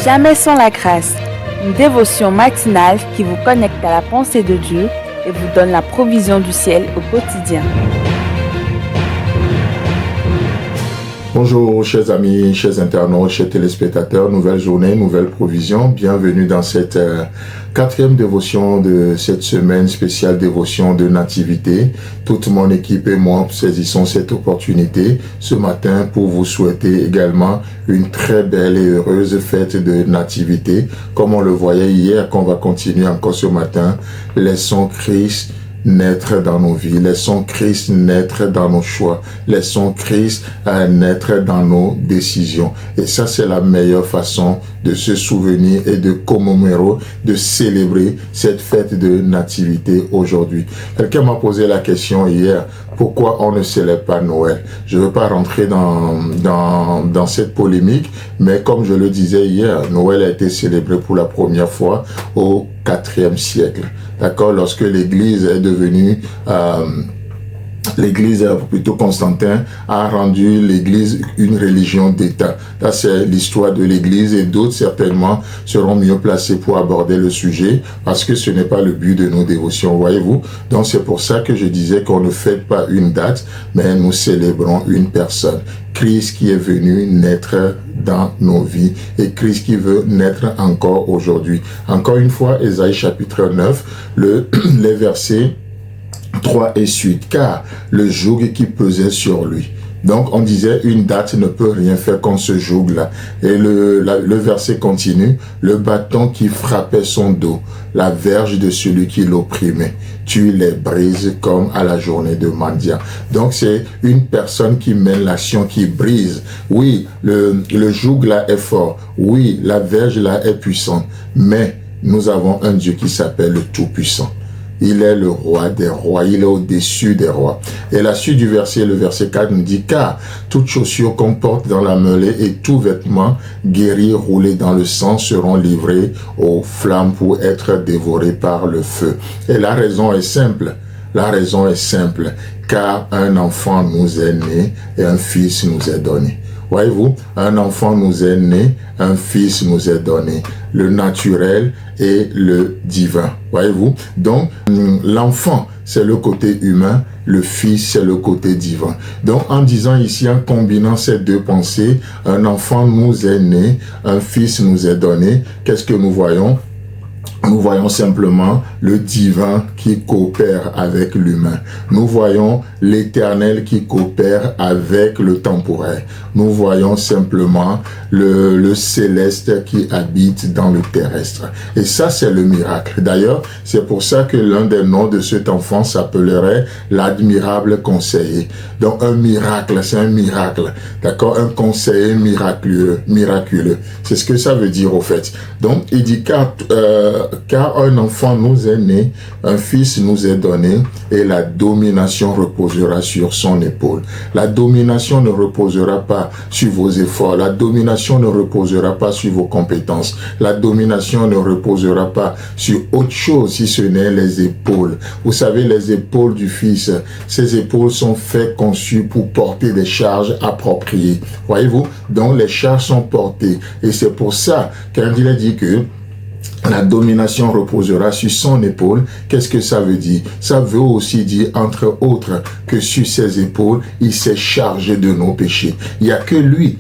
Jamais sans la grâce, une dévotion matinale qui vous connecte à la pensée de Dieu et vous donne la provision du ciel au quotidien. Bonjour chers amis, chers internautes, chers téléspectateurs, nouvelle journée, nouvelle provision. Bienvenue dans cette quatrième dévotion de cette semaine spéciale dévotion de nativité. Toute mon équipe et moi saisissons cette opportunité ce matin pour vous souhaiter également une très belle et heureuse fête de nativité. Comme on le voyait hier, qu'on va continuer encore ce matin, laissons Christ naître dans nos vies, laissons Christ naître dans nos choix, laissons Christ naître dans nos décisions. Et ça, c'est la meilleure façon de se souvenir et de commémorer, de célébrer cette fête de nativité aujourd'hui. Quelqu'un m'a posé la question hier, pourquoi on ne célèbre pas Noël? Je ne veux pas rentrer dans cette polémique, mais comme je le disais hier, Noël a été célébré pour la première fois au IVe siècle. D'accord, lorsque l'Église est devenue, l'Église, plutôt Constantin, a rendu l'Église une religion d'État. Là, c'est l'histoire de l'Église et d'autres, certainement, seront mieux placés pour aborder le sujet parce que ce n'est pas le but de nos dévotions, voyez-vous. Donc, c'est pour ça que je disais qu'on ne fête pas une date, mais nous célébrons une personne. Christ qui est venu naître dans nos vies et Christ qui veut naître encore aujourd'hui. Encore une fois, Ésaïe chapitre 9, les versets 3 et suite, car le joug qui pesait sur lui. Donc, on disait, une date ne peut rien faire contre ce joug-là. Et le verset continue, le bâton qui frappait son dos, la verge de celui qui l'opprimait, tu les brises comme à la journée de Mandia. Donc, c'est une personne qui mène l'action, qui brise. Oui, le joug-là est fort. Oui, la verge là est puissante. Mais nous avons un Dieu qui s'appelle le Tout-Puissant. Il est le roi des rois, il est au-dessus des rois. Et la suite du verset, le verset 4 nous dit, car toute chaussure qu'on porte dans la mêlée et tout vêtement guéri roulé dans le sang seront livrés aux flammes pour être dévorés par le feu. Et la raison est simple. La raison est simple, car un enfant nous est né et un fils nous est donné. Voyez-vous, un enfant nous est né, un fils nous est donné. Le naturel et le divin. Voyez-vous? Donc, l'enfant, c'est le côté humain, le fils, c'est le côté divin. Donc, en disant ici, en combinant ces deux pensées, un enfant nous est né, un fils nous est donné. Qu'est-ce que nous voyons? Nous voyons simplement le divin qui coopère avec l'humain. Nous voyons l'éternel qui coopère avec le temporel. Nous voyons simplement le céleste qui habite dans le terrestre. Et ça, c'est le miracle. D'ailleurs, c'est pour ça que l'un des noms de cet enfant s'appellerait l'admirable conseiller. Donc, un miracle, c'est un miracle. D'accord? Un conseiller miraculeux. C'est ce que ça veut dire au fait. Donc, il dit car un enfant nous est né, un fils nous est donné, et la domination reposera sur son épaule. La domination ne reposera pas sur vos efforts, la domination ne reposera pas sur vos compétences, la domination ne reposera pas sur autre chose si ce n'est les épaules. Vous savez, les épaules du fils, ces épaules sont faites, conçues pour porter des charges appropriées. Voyez-vous? Donc les charges sont portées, et c'est pour ça qu'il a dit que la domination reposera sur son épaule. Qu'est-ce que ça veut dire? Ça veut aussi dire, entre autres, que sur ses épaules, il s'est chargé de nos péchés. Il n'y a que lui.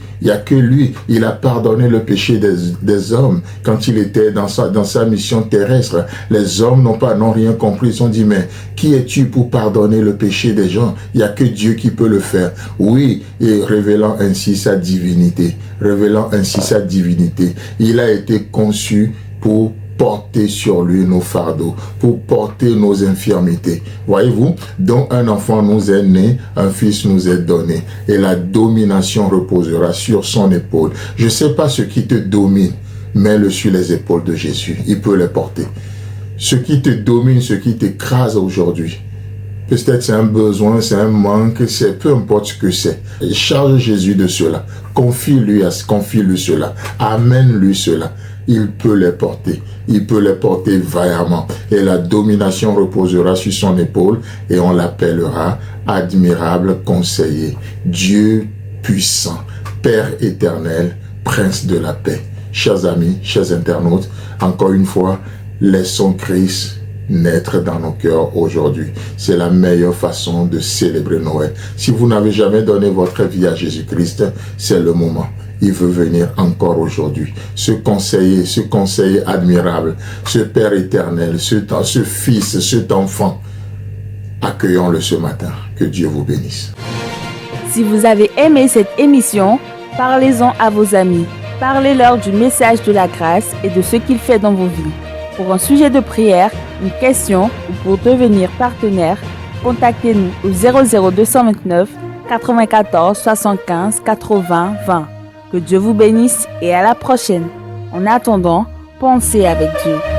Il a pardonné le péché des hommes quand il était dans sa mission terrestre. Les hommes n'ont rien compris. Ils ont dit, mais qui es-tu pour pardonner le péché des gens? Il n'y a que Dieu qui peut le faire. Oui, et révélant ainsi sa divinité. Il a été conçu pour porter sur lui nos fardeaux, pour porter nos infirmités. Voyez-vous? Donc un enfant nous est né, un fils nous est donné, et la domination reposera sur son épaule. Je ne sais pas ce qui te domine, mets-le sur les épaules de Jésus. Il peut les porter. Ce qui te domine, ce qui t'écrase aujourd'hui, peut-être c'est un besoin, c'est un manque, c'est peu importe ce que c'est. Charge Jésus de cela. Confie-lui cela. Amène-lui cela. Il peut les porter. Il peut les porter vaillamment. Et la domination reposera sur son épaule et on l'appellera admirable conseiller, Dieu puissant, Père éternel, Prince de la paix. Chers amis, chers internautes, encore une fois, laissons Christ naître dans nos cœurs aujourd'hui. C'est la meilleure façon de célébrer Noël. Si vous n'avez jamais donné votre vie à Jésus-Christ, c'est le moment. Il veut venir encore aujourd'hui. Ce conseiller admirable, ce Père éternel, ce Fils, cet enfant, accueillons-le ce matin. Que Dieu vous bénisse. Si vous avez aimé cette émission, parlez-en à vos amis. Parlez-leur du message de la grâce et de ce qu'il fait dans vos vies. Pour un sujet de prière, une question ou pour devenir partenaire, contactez-nous au 00229 94 75 80 20. Que Dieu vous bénisse et à la prochaine. En attendant, pensez avec Dieu.